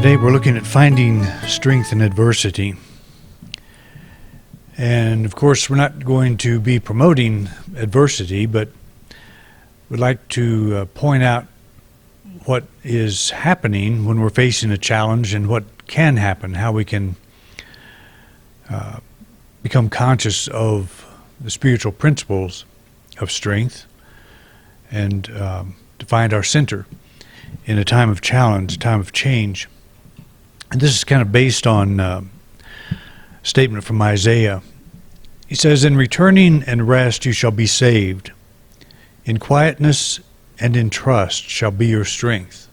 Today we're looking at finding strength in adversity. And of course we're not going to be promoting adversity, but we'd like to point out what is happening when we're facing a challenge and what can happen, how we can become conscious of the spiritual principles of strength and to find our center in a time of challenge, a time of change. And this is kind of based on a statement from Isaiah. He says, "In returning and rest you shall be saved. In quietness and in trust shall be your strength."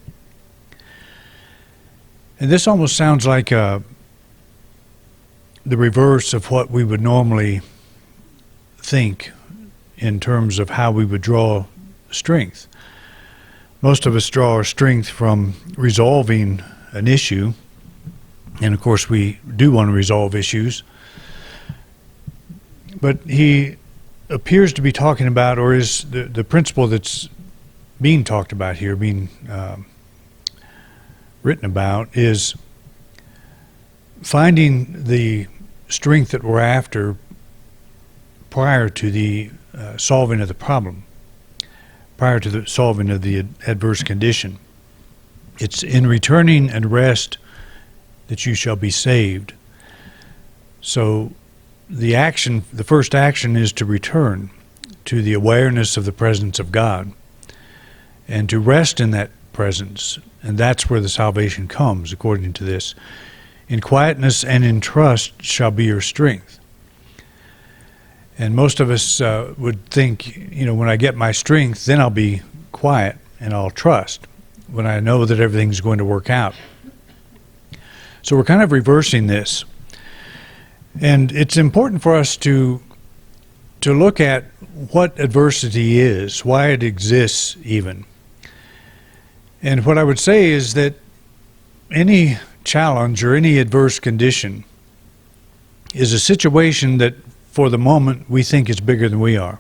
And this almost sounds like the reverse of what we would normally think in terms of how we would draw strength. Most of us draw our strength from resolving an issue. And of course we do want to resolve issues. But he appears to be talking about, or is the principle that's being talked about here, being written about, is finding the strength that we're after prior to the solving of the problem, prior to the solving of the adverse condition. It's in returning and rest that you shall be saved. So the first action is to return to the awareness of the presence of God and to rest in that presence. And that's where the salvation comes, according to this. In quietness and in trust shall be your strength. And most of us would think, when I get my strength, then I'll be quiet and I'll trust when I know that everything's going to work out. So we're kind of reversing this. And it's important for us to look at what adversity is, why it exists even. And what I would say is that any challenge or any adverse condition is a situation that for the moment we think is bigger than we are.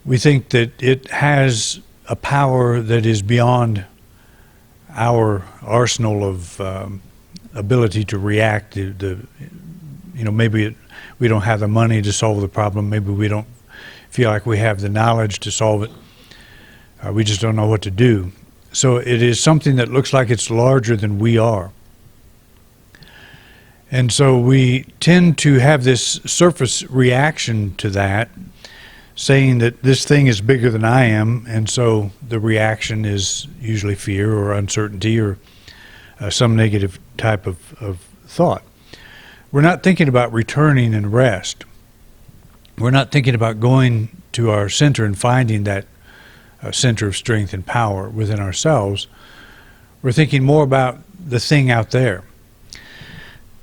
We think that it has a power that is beyond our arsenal of ability to react. Maybe we don't have the money to solve the problem. Maybe we don't feel like we have the knowledge to solve it. We just don't know what to do. So it is something that looks like it's larger than we are. And so we tend to have this surface reaction to that, saying that this thing is bigger than I am, and so the reaction is usually fear or uncertainty or some negative type of thought. We're not thinking about returning and rest. We're not thinking about going to our center and finding that center of strength and power within ourselves. We're thinking more about the thing out there.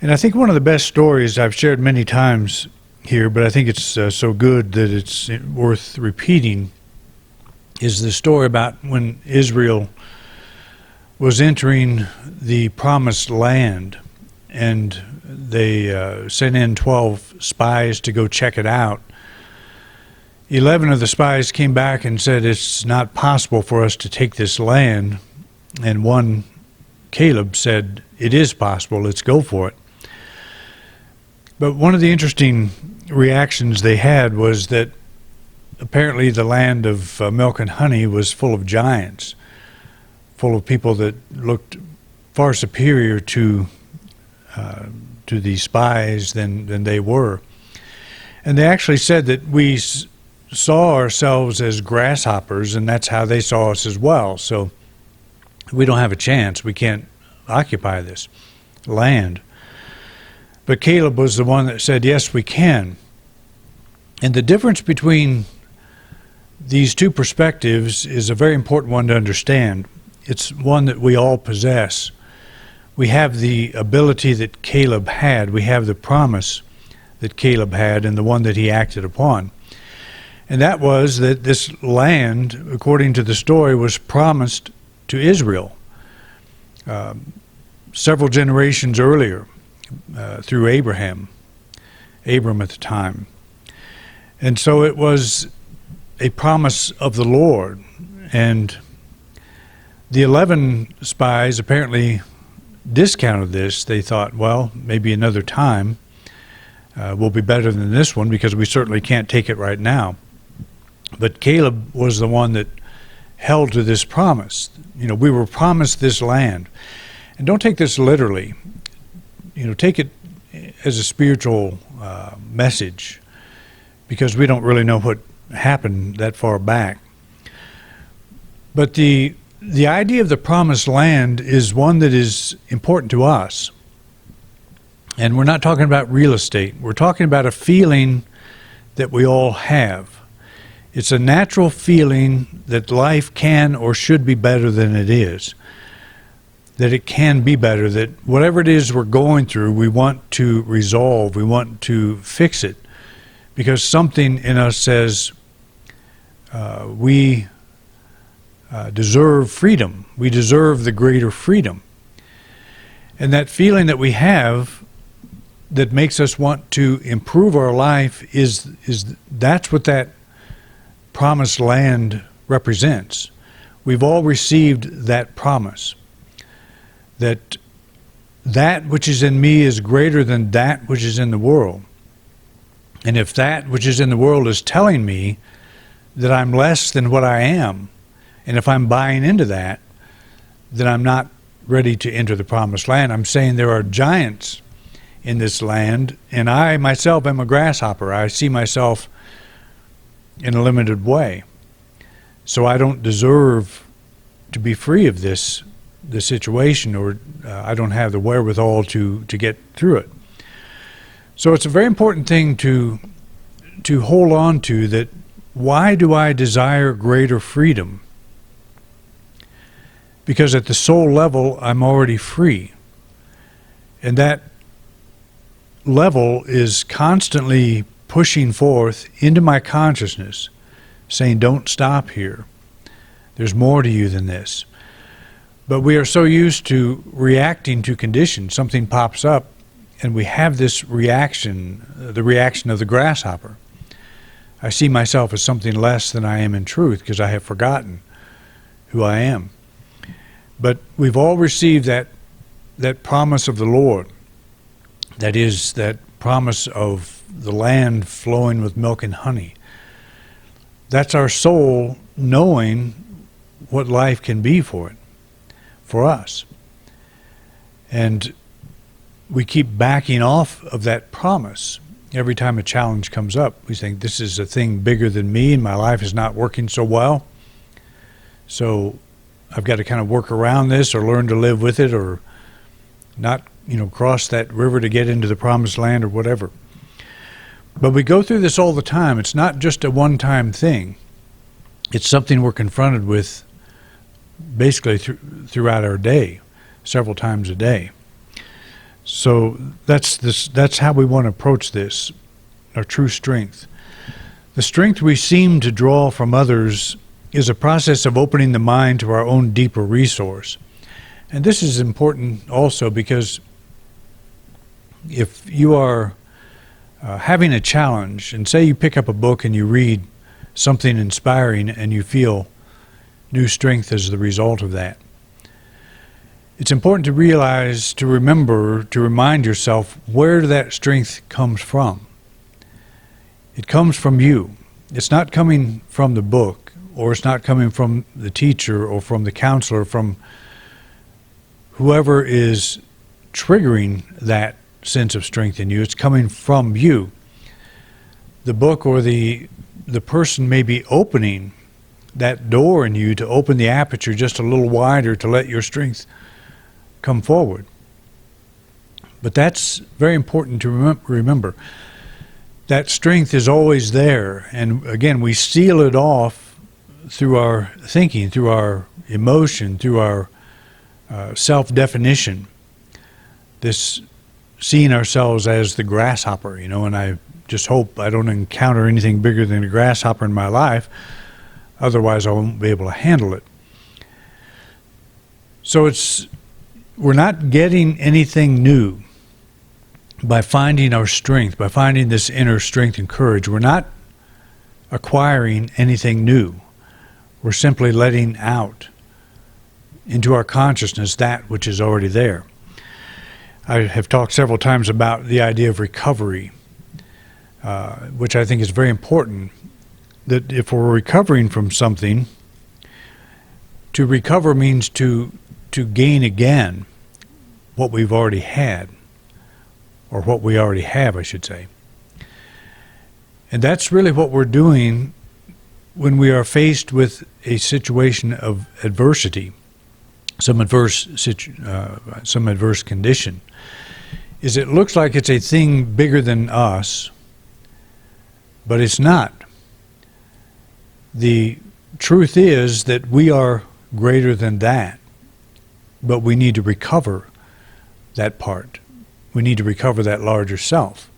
And I think one of the best stories I've shared many times here, but I think it's so good that it's worth repeating, is the story about when Israel was entering the promised land, and they sent in 12 spies to go check it out. 11 of the spies came back and said, "It's not possible for us to take this land." And one, Caleb, said, "It is possible, let's go for it." But one of the interesting reactions they had was that apparently the land of milk and honey was full of giants, full of people that looked far superior to the spies than they were. And they actually said that we saw ourselves as grasshoppers, and that's how they saw us as well. So we don't have a chance. We can't occupy this land. But Caleb was the one that said, "Yes, we can." And the difference between these two perspectives is a very important one to understand. It's one that we all possess. We have the ability that Caleb had. We have the promise that Caleb had and the one that he acted upon. And that was that this land, according to the story, was promised to Israel several generations earlier through Abram at the time. And so it was a promise of the Lord. And the 11 spies apparently discounted this. They thought, well, maybe another time will be better than this one, because we certainly can't take it right now. But Caleb was the one that held to this promise. We were promised this land. And don't take this literally. Take it as a spiritual message, because we don't really know what happened that far back. But the idea of the promised land is one that is important to us. And we're not talking about real estate. We're talking about a feeling that we all have. It's a natural feeling that life can or should be better than it is. That it can be better, that whatever it is we're going through, we want to resolve, we want to fix it. Because something in us says we deserve freedom. We deserve the greater freedom. And that feeling that we have that makes us want to improve our life that's what that promised land represents. We've all received that promise. That which is in me is greater than that which is in the world. And if that which is in the world is telling me that I'm less than what I am, and if I'm buying into that, then I'm not ready to enter the promised land. I'm saying there are giants in this land, and I myself am a grasshopper. I see myself in a limited way. So I don't deserve to be free of the situation, or I don't have the wherewithal to get through it. So it's a very important thing to hold on to, that why do I desire greater freedom? Because at the soul level, I'm already free. And that level is constantly pushing forth into my consciousness, saying, don't stop here. There's more to you than this. But we are so used to reacting to conditions. Something pops up, and we have this reaction, the reaction of the grasshopper. I see myself as something less than I am in truth, because I have forgotten who I am. But we've all received that promise of the Lord. That is, that promise of the land flowing with milk and honey. That's our soul knowing what life can be for us. And we keep backing off of that promise. Every time a challenge comes up, we think, this is a thing bigger than me, and my life is not working so well. So I've got to kind of work around this, or learn to live with it, or not, cross that river to get into the promised land, or whatever. But we go through this all the time. It's not just a one-time thing. It's something we're confronted with basically throughout our day, several times a day. So that's how we want to approach this, our true strength. The strength we seem to draw from others is a process of opening the mind to our own deeper resource. And this is important also, because if you are having a challenge, and say you pick up a book and you read something inspiring and you feel new strength as the result of that, it's important to realize, to remember, to remind yourself where that strength comes from. It comes from you. It's not coming from the book, or it's not coming from the teacher, or from the counselor, from whoever is triggering that sense of strength in you. It's coming from you. The book or the person may be opening that door in you to open the aperture just a little wider to let your strength come forward. But that's very important to remember. That strength is always there. And again, we seal it off through our thinking, through our emotion, through our self-definition. This seeing ourselves as the grasshopper, and I just hope I don't encounter anything bigger than a grasshopper in my life. Otherwise, I won't be able to handle it. So we're not getting anything new by finding our strength, by finding this inner strength and courage. We're not acquiring anything new. We're simply letting out into our consciousness that which is already there. I have talked several times about the idea of recovery, which I think is very important, that if we're recovering from something, to recover means to gain again what we've already had, or what we already have, I should say. And that's really what we're doing when we are faced with a situation of adversity, some adverse condition, is it looks like it's a thing bigger than us, but it's not. The truth is that we are greater than that, but we need to recover that part. We need to recover that larger self.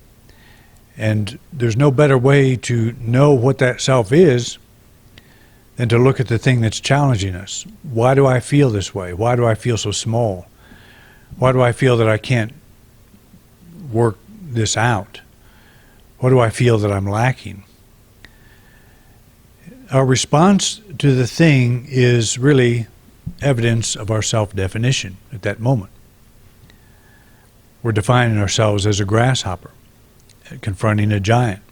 And there's no better way to know what that self is than to look at the thing that's challenging us. Why do I feel this way? Why do I feel so small? Why do I feel that I can't work this out? What do I feel that I'm lacking? Our response to the thing is really evidence of our self-definition at that moment. We're defining ourselves as a grasshopper, confronting a giant.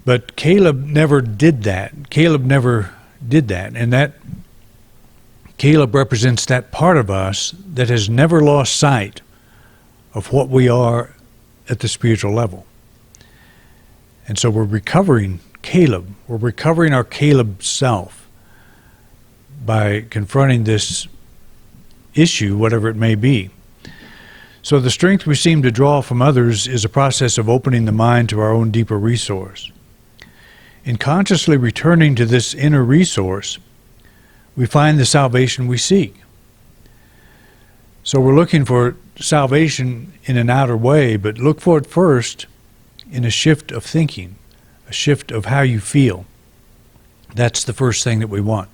But Caleb never did that. And that Caleb represents that part of us that has never lost sight of what we are at the spiritual level. And so we're recovering Caleb. We're recovering our Caleb self by confronting this issue, whatever it may be. So the strength we seem to draw from others is a process of opening the mind to our own deeper resource. In consciously returning to this inner resource, we find the salvation we seek. So we're looking for salvation in an outer way, but look for it first in a shift of thinking, a shift of how you feel. That's the first thing that we want.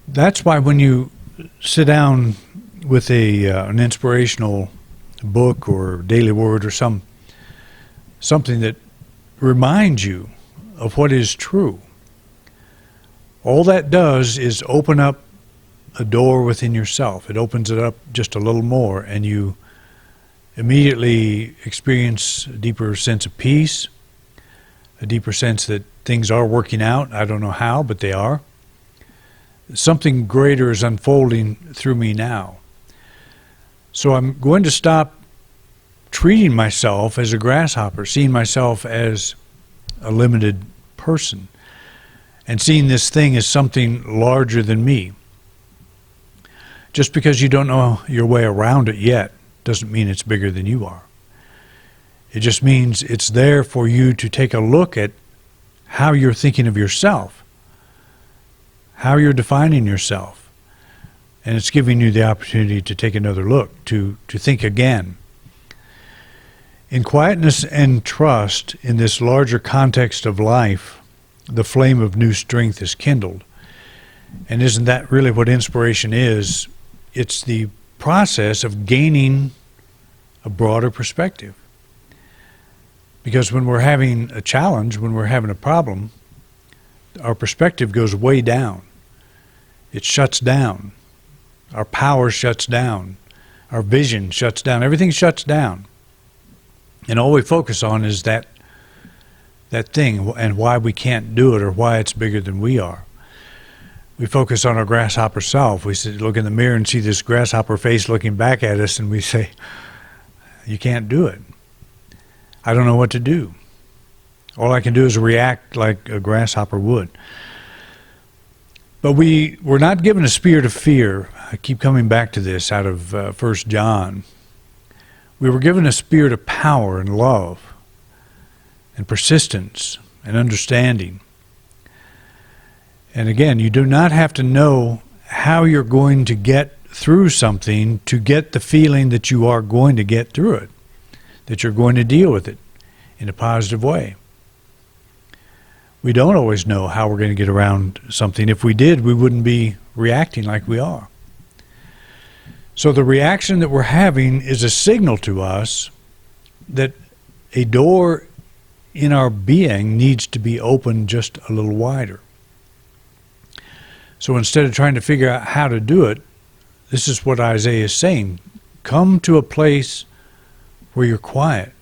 That's why when you sit down with an inspirational book or daily word or something that reminds you of what is true, all that does is open up a door within yourself. It opens it up just a little more, and you immediately experience a deeper sense of peace, a deeper sense that things are working out. I don't know how, but they are. Something greater is unfolding through me now. So I'm going to stop treating myself as a grasshopper, seeing myself as a limited person, and seeing this thing as something larger than me. Just because you don't know your way around it yet doesn't mean it's bigger than you are. It just means it's there for you to take a look at how you're thinking of yourself, how you're defining yourself. And it's giving you the opportunity to take another look, to think again. In quietness and trust in this larger context of life, the flame of new strength is kindled. And isn't that really what inspiration is? It's the process of gaining a broader perspective. Because when we're having a challenge, when we're having a problem, our perspective goes way down. It shuts down. Our power shuts down. Our vision shuts down. Everything shuts down. And all we focus on is that thing and why we can't do it or why it's bigger than we are. We focus on our grasshopper self. We look in the mirror and see this grasshopper face looking back at us, and we say, you can't do it. I don't know what to do. All I can do is react like a grasshopper would. But we're not given a spirit of fear. I keep coming back to this out of 1 John. We were given a spirit of power and love and persistence and understanding. And again, you do not have to know how you're going to get through something to get the feeling that you are going to get through it, that you're going to deal with it in a positive way. We don't always know how we're going to get around something. If we did, we wouldn't be reacting like we are. So the reaction that we're having is a signal to us that a door in our being needs to be opened just a little wider. So instead of trying to figure out how to do it, this is what Isaiah is saying. Come to a place where you're quiet.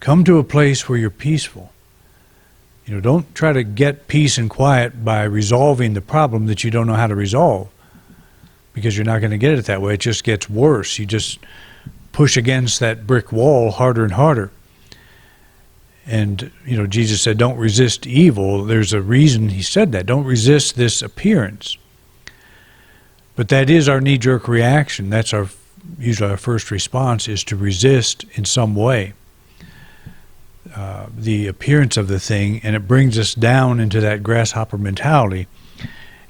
Come to a place where you're peaceful. Don't try to get peace and quiet by resolving the problem that you don't know how to resolve, because you're not going to get it that way. It just gets worse. You just push against that brick wall harder and harder. And, Jesus said, don't resist evil. There's a reason he said that. Don't resist this appearance. But that is our knee-jerk reaction. That's usually our first response, is to resist in some way the appearance of the thing, and it brings us down into that grasshopper mentality,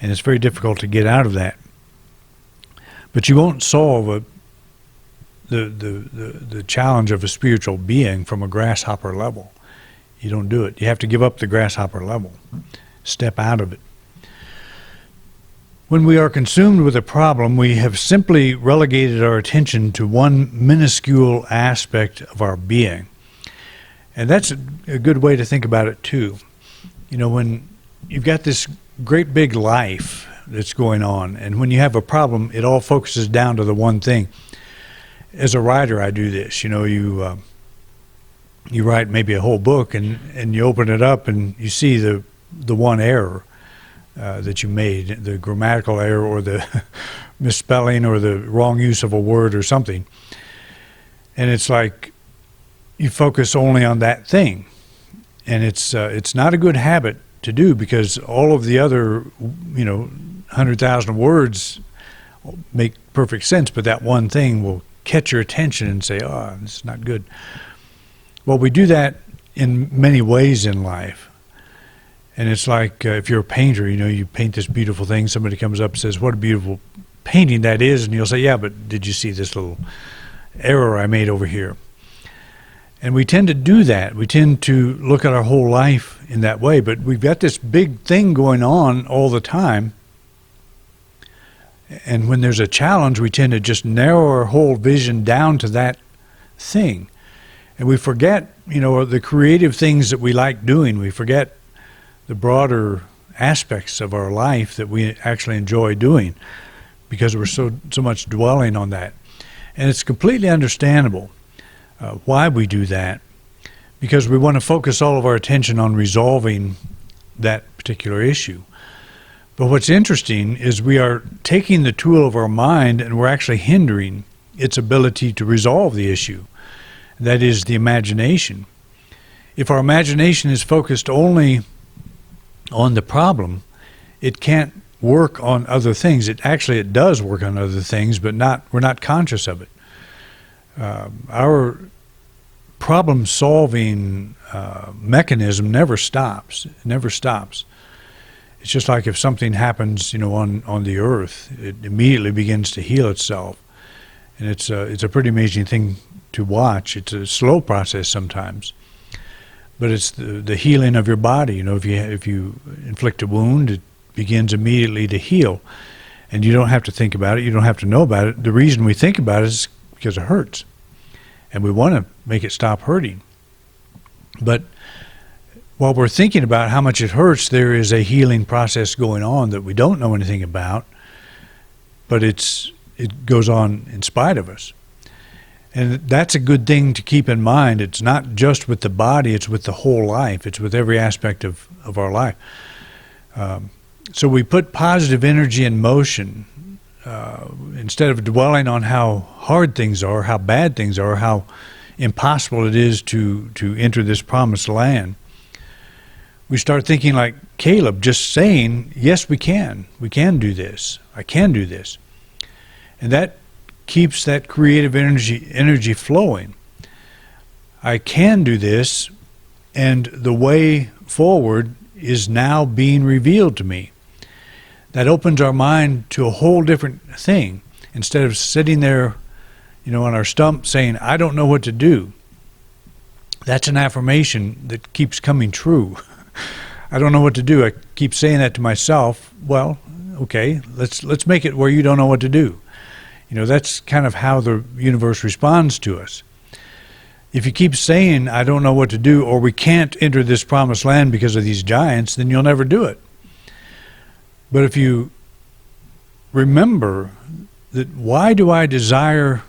and it's very difficult to get out of that. But you won't solve the challenge of a spiritual being from a grasshopper level. You don't do it. You have to give up the grasshopper level. Step out of it. When we are consumed with a problem, we have simply relegated our attention to one minuscule aspect of our being. And that's a good way to think about it too. When you've got this great big life that's going on, and when you have a problem, it all focuses down to the one thing. As a writer, I do this. You write maybe a whole book, and you open it up and you see the one error that you made, the grammatical error or the misspelling or the wrong use of a word or something. And it's like you focus only on that thing. And it's not a good habit to do, because all of the other 100,000 words make perfect sense, but that one thing will catch your attention and say, oh, this is not good. Well, we do that in many ways in life. And it's like if you're a painter, you paint this beautiful thing, somebody comes up and says, what a beautiful painting that is, and you'll say, yeah, but did you see this little error I made over here? And we tend to do that. We tend to look at our whole life in that way, but we've got this big thing going on all the time. And when there's a challenge, we tend to just narrow our whole vision down to that thing. And we forget, the creative things that we like doing. We forget the broader aspects of our life that we actually enjoy doing, because we're so much dwelling on that. And it's completely understandable why we do that, because we want to focus all of our attention on resolving that particular issue. But what's interesting is we are taking the tool of our mind and we're actually hindering its ability to resolve the issue. That is the imagination. If our imagination is focused only on the problem, it can't work on other things. It does work on other things, but we're not conscious of it. Our problem-solving mechanism never stops. It never stops. It's just like if something happens, on the earth, it immediately begins to heal itself, and it's a pretty amazing thing to watch. It's a slow process sometimes, but it's the healing of your body. If you inflict a wound, it begins immediately to heal, and you don't have to think about it. You don't have to know about it. The reason we think about it is because it hurts, and we want to make it stop hurting. But while we're thinking about how much it hurts, there is a healing process going on that we don't know anything about, but it goes on in spite of us. And that's a good thing to keep in mind. It's not just with the body, it's with the whole life. It's with every aspect of our life. So we put positive energy in motion instead of dwelling on how hard things are, how bad things are, how impossible it is to enter this promised land. We start thinking like Caleb, just saying, yes, we can do this. I can do this. And that keeps that creative energy flowing. I can do this, and the way forward is now being revealed to me. That opens our mind to a whole different thing. Instead of sitting there, on our stump saying, I don't know what to do. That's an affirmation that keeps coming true. I don't know what to do. I keep saying that to myself. Well, okay, let's make it where you don't know what to do. That's kind of how the universe responds to us. If you keep saying, I don't know what to do, or we can't enter this promised land because of these giants, then you'll never do it. But if you remember that why do I desire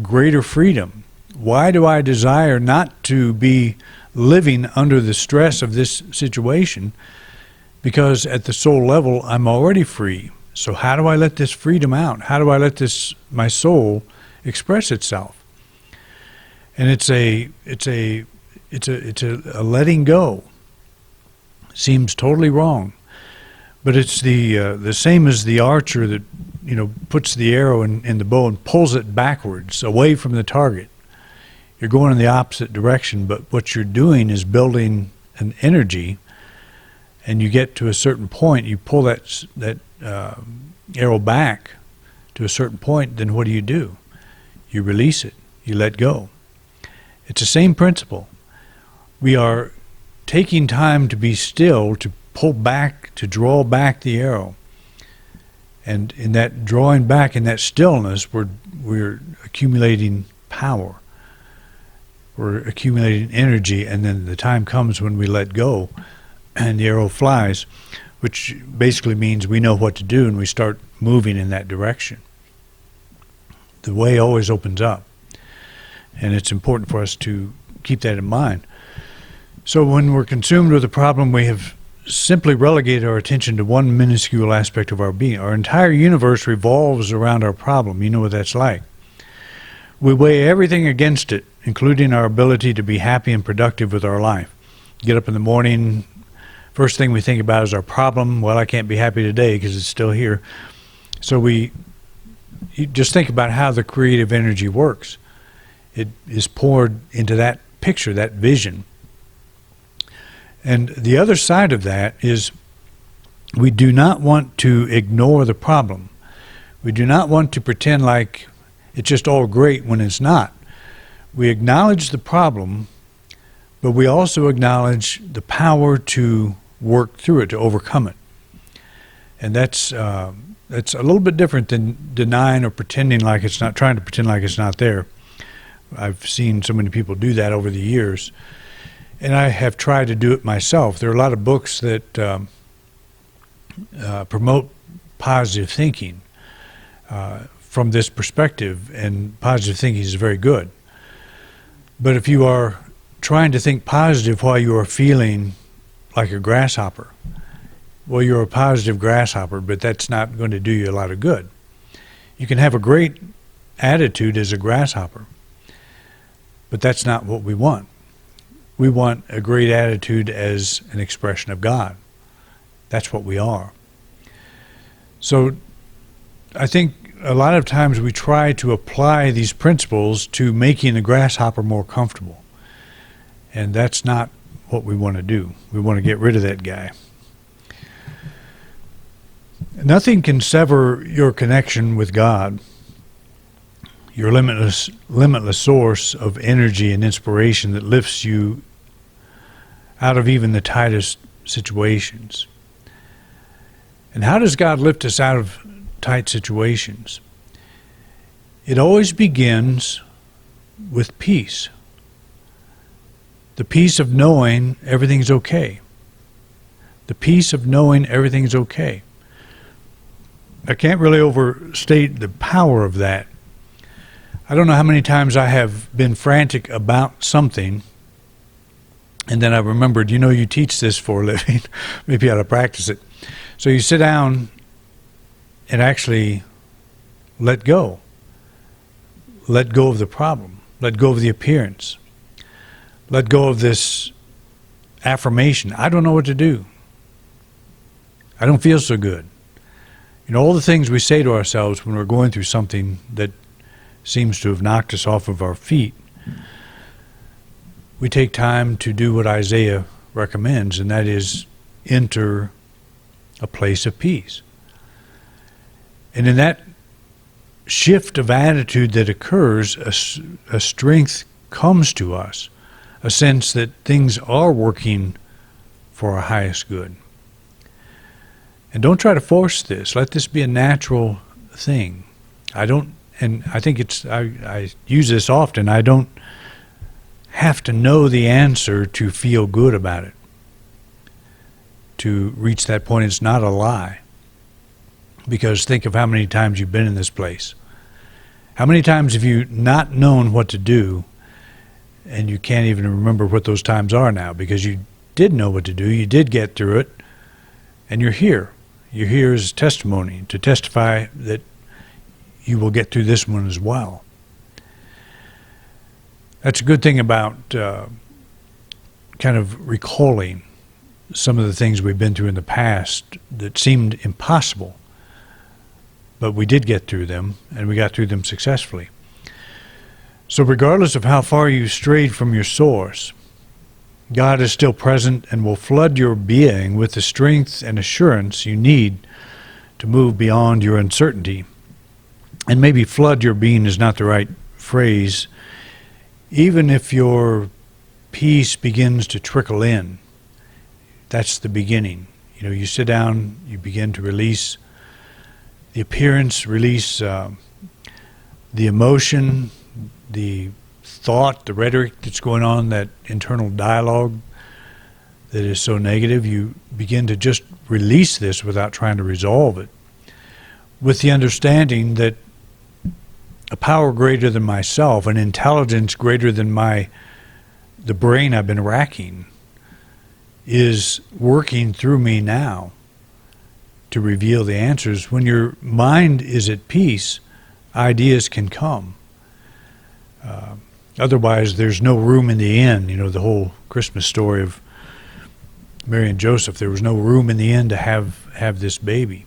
greater freedom? Why do I desire not to be living under the stress of this situation? Because at the soul level, I'm already free. So how do I let this freedom out? How do I let my soul express itself? And it's a letting go. Seems totally wrong, but it's the same as the archer that puts the arrow in the bow and pulls it backwards away from the target. You're going in the opposite direction, but what you're doing is building an energy. And you get to a certain point, you pull that arrow back to a certain point, then what do? You release it. You let go. It's the same principle. We are taking time to be still, to pull back, to draw back the arrow. And in that drawing back, in that stillness, we're accumulating power. We're accumulating energy, and then the time comes when we let go, and the arrow flies, which basically means we know what to do and we start moving in that direction. The way always opens up, and it's important for us to keep that in mind. So when we're consumed with a problem, we have simply relegated our attention to one minuscule aspect of our being. Our entire universe revolves around our problem. You know what that's like. We weigh everything against it, including our ability to be happy and productive with our life. Get up in the morning, first thing we think about is our problem. Well, I can't be happy today because it's still here. So you just think about how the creative energy works. It is poured into that picture, that vision. And the other side of that is we do not want to ignore the problem. We do not want to pretend like it's just all great when it's not. We acknowledge the problem, but we also acknowledge the power to work through it, to overcome it. And that's a little bit different than denying or pretending like it's not, trying to pretend like it's not there. I've seen so many people do that over the years, and I have tried to do it myself. There are a lot of books that promote positive thinking from this perspective, and positive thinking is very good. But if you are trying to think positive while you are feeling like a grasshopper, well, you're a positive grasshopper, but that's not going to do you a lot of good. You can have a great attitude as a grasshopper, but that's not what we want. We want a great attitude as an expression of God. That's what we are. So I think a lot of times we try to apply these principles to making the grasshopper more comfortable. And that's not what we want to do. We want to get rid of that guy. Nothing can sever your connection with God, your limitless source of energy and inspiration that lifts you out of even the tightest situations. And how does God lift us out of tight situations? It always begins with peace. The peace of knowing everything's okay. The peace of knowing everything's okay. I can't really overstate the power of that. I don't know how many times I have been frantic about something, and then I remembered, you teach this for a living. Maybe you ought to practice it. So you sit down and actually let go. Let go of the problem. Let go of the appearance. Let go of this affirmation. I don't know what to do. I don't feel so good. All the things we say to ourselves when we're going through something that seems to have knocked us off of our feet. We take time to do what Isaiah recommends, and that is enter a place of peace. And in that shift of attitude that occurs, a strength comes to us, a sense that things are working for our highest good. And don't try to force this. Let this be a natural thing. I use this often. I don't have to know the answer to feel good about it. To reach that point, it's not a lie. Because think of how many times you've been in this place. How many times have you not known what to do, and you can't even remember what those times are now, because you did know what to do, you did get through it, and you're here. You're here as testimony, to testify that you will get through this one as well. That's a good thing about kind of recalling some of the things we've been through in the past that seemed impossible. But we did get through them, and we got through them successfully. So regardless of how far you strayed from your source, God is still present and will flood your being with the strength and assurance you need to move beyond your uncertainty. And maybe flood your being is not the right phrase. Even if your peace begins to trickle in, that's the beginning. You know, you sit down, you begin to release the appearance, release the emotion, the thought, the rhetoric that's going on, that internal dialogue that is so negative. You begin to just release this without trying to resolve it, with the understanding that a power greater than myself, an intelligence greater than the brain I've been racking, is working through me now to reveal the answers. When your mind is at peace, ideas can come. Otherwise, there's no room in the inn. You know, the whole Christmas story of Mary and Joseph, there was no room in the inn to have this baby.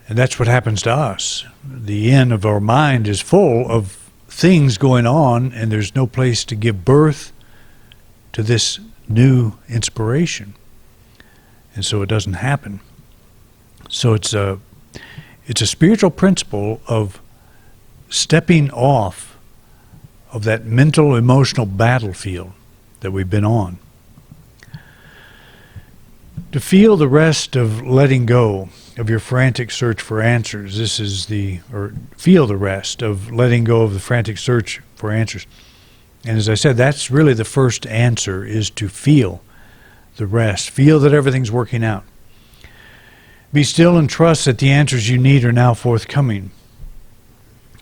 And that's what happens to us. The inn of our mind is full of things going on, and there's no place to give birth to this new inspiration. And so it doesn't happen. So it's a spiritual principle of stepping off of that mental, emotional battlefield that we've been on. To feel the rest of letting go of your frantic search for answers. Feel the rest of letting go of the frantic search for answers. And as I said, that's really the first answer, is to feel the rest. Feel that everything's working out. Be still and trust that the answers you need are now forthcoming.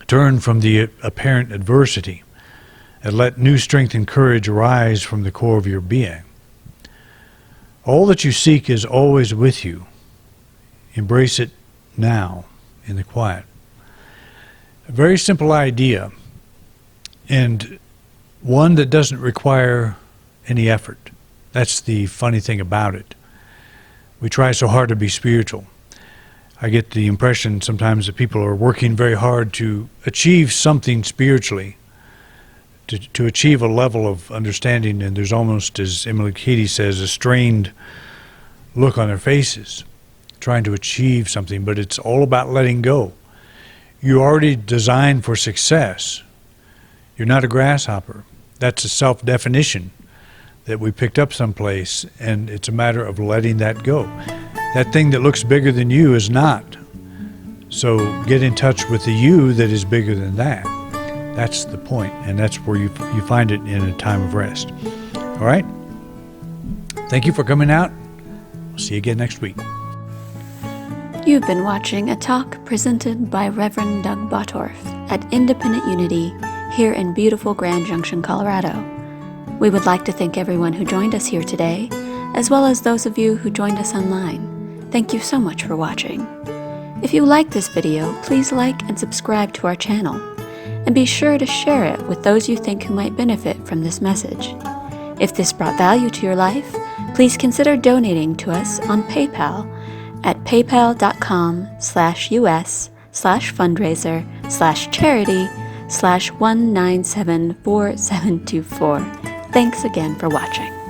Turn from the apparent adversity and let new strength and courage arise from the core of your being. All that you seek is always with you. Embrace it now in the quiet. A very simple idea, and one that doesn't require any effort. That's the funny thing about it. We try so hard to be spiritual. I get the impression sometimes that people are working very hard to achieve something spiritually, to achieve a level of understanding, and there's almost, as Emily Cady says, a strained look on their faces, trying to achieve something, but it's all about letting go. You're already designed for success. You're not a grasshopper. That's a self-definition that we picked up someplace, and it's a matter of letting that go. That thing that looks bigger than you is not. So get in touch with the you that is bigger than that. That's the point, and that's where you find it in a time of rest. All right? Thank you for coming out. We'll see you again next week. You've been watching a talk presented by Reverend Doug Bottorff at Independent Unity here in beautiful Grand Junction, Colorado. We would like to thank everyone who joined us here today, as well as those of you who joined us online. Thank you so much for watching. If you like this video, please like and subscribe to our channel, and be sure to share it with those you think who might benefit from this message. If this brought value to your life, please consider donating to us on PayPal at paypal.com/us/fundraiser/charity/1974724. Thanks again for watching.